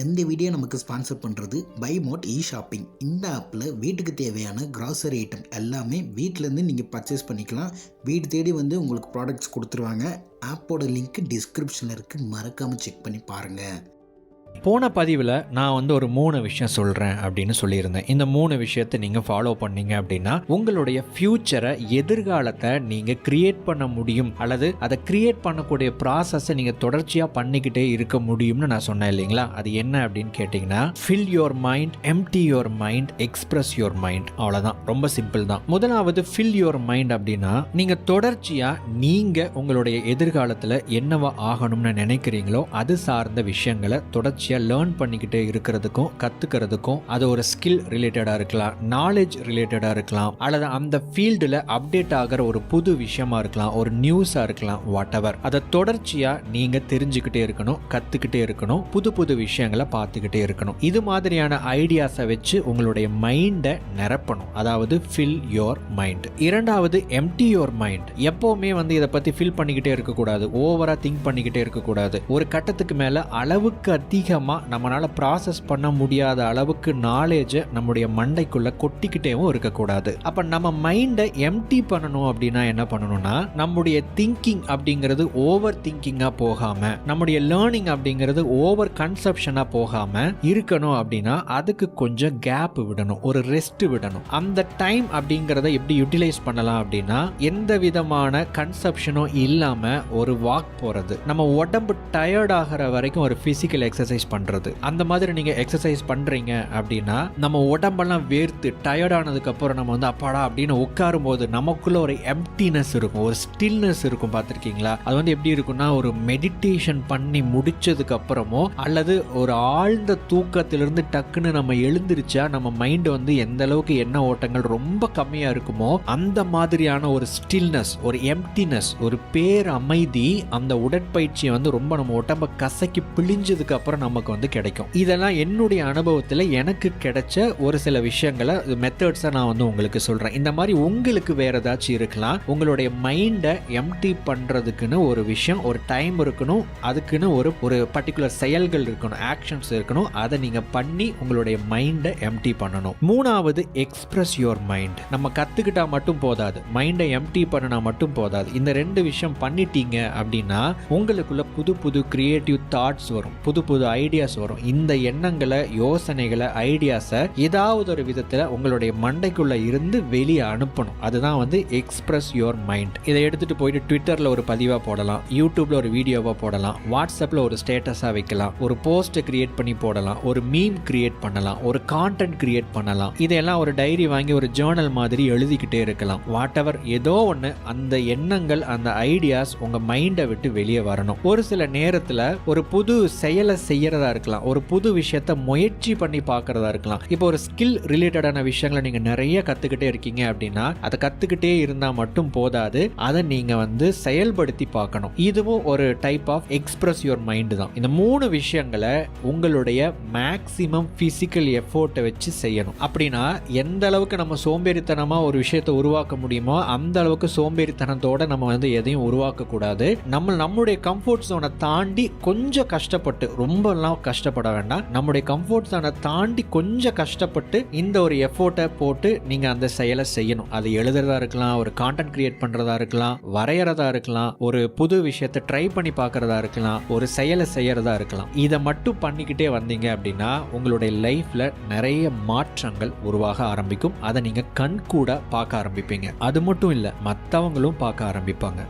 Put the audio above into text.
இந்த வீடியோ நமக்கு ஸ்பான்சர் பண்ணுறது பைமோட் ஷாப்பிங். இந்த ஆப்பில் வீட்டுக்கு தேவையான கிராசரி ஐட்டம் எல்லாமே வீட்டிலேருந்து நீங்கள் பர்ச்சேஸ் பண்ணிக்கலாம். வீடு தேடி வந்து உங்களுக்கு ப்ராடக்ட்ஸ் கொடுத்துருவாங்க. ஆப்போட லிங்க் டிஸ்கிரிப்ஷனில் இருக்குது, மறக்காமல் செக் பண்ணி பாருங்கள். போன பதிவில் நான் ஒரு 3 விஷயம் சொல்கிறேன் அப்படின்னு சொல்லியிருந்தேன். இந்த 3 விஷயத்தை நீங்கள் ஃபாலோ பண்ணீங்க அப்படின்னா உங்களுடைய ஃப்யூச்சரை, எதிர்காலத்தை நீங்கள் கிரியேட் பண்ண முடியும், அல்லது அதை கிரியேட் பண்ணக்கூடிய ப்ராசஸை நீங்கள் தொடர்ச்சியாக பண்ணிக்கிட்டே இருக்க முடியும்னு நான் சொன்னேன் இல்லைங்களா? அது என்ன அப்படின்னு கேட்டிங்கன்னா, fill your mind, empty your mind, express your mind. அவ்வளோதான், ரொம்ப சிம்பிள் தான். முதலாவது ஃபில் யுவர் மைண்ட் அப்படின்னா, நீங்கள் தொடர்ச்சியாக நீங்கள் உங்களுடைய எதிர்காலத்தில் என்னவா ஆகணும்னு நினைக்கிறீங்களோ அது சார்ந்த விஷயங்களை தொடர்ச்சியாக லேர்ன் பண்ணிக்கிட்டே இருக்கிறதுக்கும் கற்றுக்கிறதுக்கும், அது ஒரு ஸ்கில் ரிலேட்டடாக இருக்கலாம், நாலேஜ் ரிலேட்டடாக இருக்கலாம், அல்லது அந்த ஃபீல்டில் அப்டேட் ஆகிற ஒரு புது விஷயமா இருக்கலாம், ஒரு நியூஸாக இருக்கலாம், வாட் எவர். அதை தொடர்ச்சியாக நீங்கள் தெரிஞ்சுக்கிட்டே இருக்கணும், கற்றுக்கிட்டே இருக்கணும், புது புது விஷயங்களை பார்த்துக்கிட்டே இருக்கணும். இது மாதிரியான ஐடியாஸை வச்சு உங்களுடைய மைண்டை நிரப்பணும். அதாவது ஃபில் யோர் மைண்ட். இரண்டாவது, எம்டி யோர் மைண்ட். எப்போவுமே இதை பற்றி ஃபில் பண்ணிக்கிட்டே இருக்கக்கூடாது, ஓவராக திங்க் பண்ணிக்கிட்டே இருக்கக்கூடாது. ஒரு கட்டத்துக்கு மேலே அளவுக்கு அதிகமாக நம்மளால ப்ராசஸ் பண்ண முடியாத அளவுக்கு நாலேஜை நம்முடைய மண்டைக்குள்ள கொட்டிக்கிட்டேவும் இருக்கக்கூடாது. அப்ப நம்ம மைண்டை எம்டி பண்ணணும் அப்படின்னா என்ன பண்ணணும்னா, நம்முடைய திங்கிங் அப்படிங்கிறது ஓவர் திங்கிங்கா போகாம, நம்முடைய லேர்னிங் அப்படிங்கிறது ஓவர் கன்செப்ஷனா போகாம இருக்கணும். அப்படின்னா அதுக்கு கொஞ்சம் கேப் விடணும், ஒரு ரெஸ்ட் விடணும். அந்த டைம் அப்படிங்கிறத எப்படி யூட்டிலைஸ் பண்ணலாம் அப்படின்னா, எந்த விதமான கன்செப்ஷனும் இல்லாம ஒரு வாக் போறது, நம்ம உடம்பு டயர்ட் ஆகிற வரைக்கும் ஒரு பிசிக்கல் எக்ஸசைஸ் பண்றது. அந்த மாதிரி நீங்க எக்ஸசைஸ் பண்றீங்க அப்படின்னா, நம்ம உடம்பெல்லாம் வேர்த்து டயர்ட் ஆனதுக்கு அப்புறம் நம்ம அப்பாடா அப்படின்னு உட்காரும் போது நமக்குள்ள ஒரு எம்டினஸ் இருக்கும், ஒரு ஸ்டில்னஸ் இருக்கும். பார்த்திருக்கீங்களா? அது எப்படி இருக்கும்னா, ஒரு மெடிடேஷன் பண்ணி முடிச்சதுக்கு அப்புறமோ அல்லது ஒரு ஆழ்ந்த தூக்கத்திலிருந்து டக்குன்னு நம்ம எழுந்திருச்சா நம்ம மைண்ட் எந்த அளவுக்கு எண்ண ஓட்டங்கள் ரொம்ப கம்மியா இருக்குமோ அந்த மாதிரியான ஒரு ஸ்டில்னஸ், ஒரு எம்டினஸ், ஒரு பேர் அமைதி அந்த உடற்பயிற்சியை ரொம்ப நம்ம உடம்ப கசக்கி பிழிஞ்சதுக்கு அப்புறம் நமக்கு கிடைக்கும். இதெல்லாம் என்னுடைய அனுபவத்தில் எனக்கு கிடைச்ச ஒரு சில விஷயங்களை, மெத்தட்ஸை நான் உங்களுக்கு சொல்றேன். இந்த மாதிரி உங்களுக்கு வேற ஏதாச்சும் இருக்கலாம். உங்களுடைய மைண்டை எம்டி பண்றதுக்குன்னு ஒரு விஷயம், ஒரு டைம் இருக்கணும், அதுக்குன்னு ஒரு பர்டிகுலர் செயல்கள் இருக்கணும், ஆக்ஷன்ஸ் இருக்கணும். அதை நீங்க பண்ணி உங்களுடைய மைண்டை எம்டி பண்ணணும். மூணாவது, எக்ஸ்பிரஸ் யுவர் மைண்ட். நம்ம கத்துக்கிட்டா மட்டும் போதாது, மைண்டை எம்டி பண்ணினா மட்டும் போதாது. இந்த 2 விஷயம் பண்ணிட்டீங்க அப்படின்னா உங்களுக்குள்ள புது புது கிரியேட்டிவ் தாட்ஸ் வரும், புது புது ஐடியாஸ் வரும். இந்த எண்ணங்களை, யோசனைகளை, ஐடியாஸை ஏதாவது ஒரு விதத்தில் உங்களுடைய மண்டைக்குள்ள இருந்து வெளியே அனுப்பணும். அதுதான் எக்ஸ்பிரஸ் யுவர் மைண்ட். இதை எடுத்துட்டு போயிட்டு ட்விட்டர்ல ஒரு பதிவா போடலாம், யூடியூப்ல ஒரு வீடியோவா போடலாம், வாட்ஸ்அப்ல ஒரு ஸ்டேட்டஸா வைக்கலாம், ஒரு போஸ்ட் கிரியேட் பண்ணி போடலாம், ஒரு மீம் கிரியேட் பண்ணலாம், ஒரு கான்டென்ட் கிரியேட் பண்ணலாம். இதெல்லாம் ஒரு டைரி வாங்கி ஒரு ஜேர்னல் மாதிரி எழுதிக்கிட்டே இருக்கலாம். வாட் எவர், ஏதோ ஒன்று, அந்த எண்ணங்கள், அந்த ஐடியாஸ் உங்க மைண்டை விட்டு வெளியே வரணும். ஒரு சில நேரத்தில் ஒரு புது செயலை செய்யறதா இருக்கலாம், ஒரு புது விஷயத்தை முயற்சி பண்ணி பார்க்கறதா இருக்கலாம். இப்போ ஒரு ஸ்கில் ரிலேட்டடான விஷயங்களை நீங்க நிறைய கத்துக்கிட்டே இருக்கீங்க அப்படின்னா, அதை கத்துக்கிட்டே இருந்தா மட்டும் போதாது, அதை நீங்க செயல்படுத்தி பார்க்கணும். இதுவும் ஒரு type of express your mind தான். இந்த 3 விஷயங்களை உங்களுடைய மேக்சிமம் பிசிக்கல் எஃபோர்ட்டை வச்சு செய்யணும். அப்படின்னா எந்த அளவுக்கு நம்ம சோம்பேறித்தனமா ஒரு விஷயத்தை உருவாக்க முடியுமோ அந்த அளவுக்கு சோம்பேறித்தனத்தோட நம்ம எதையும் உருவாக்க கூடாது. நம்மளுடைய கம்ஃபர்ட் ஜோனை தாண்டி கொஞ்சம் கஷ்டப்பட்டு, ரொம்ப கஷ்டப்பட வேண்டாம், நம்முடைய கம்ஃபர்ட் ஜோனை தாண்டி கொஞ்சம் கஷ்டப்பட்டு இந்த ஒரு எஃபோர்ட்டை போட்டு நீங்க அந்த செயலை செய்யணும். அது எழுதுறதா இருக்கலாம், ஒரு கான்டென்ட் கிரியேட் பண்றதா இருக்கலாம், வரையறதா இருக்கலாம், ஒரு புது விஷயத்தை ட்ரை பண்ணி பார்க்கறதா இருக்கலாம், ஒரு செயலை செய்யறதா இருக்கலாம். இதை மட்டும் பண்ணிக்கிட்டே வந்தீங்க அப்படின்னா உங்களுடைய லைஃப்ல நிறைய மாற்றங்கள் உருவாக ஆரம்பிக்கும். அதை நீங்க கண் கூட பார்க்க ஆரம்பிப்பீங்க. அது மட்டும் இல்ல, மற்றவங்களும் பார்க்க ஆரம்பிப்பாங்க.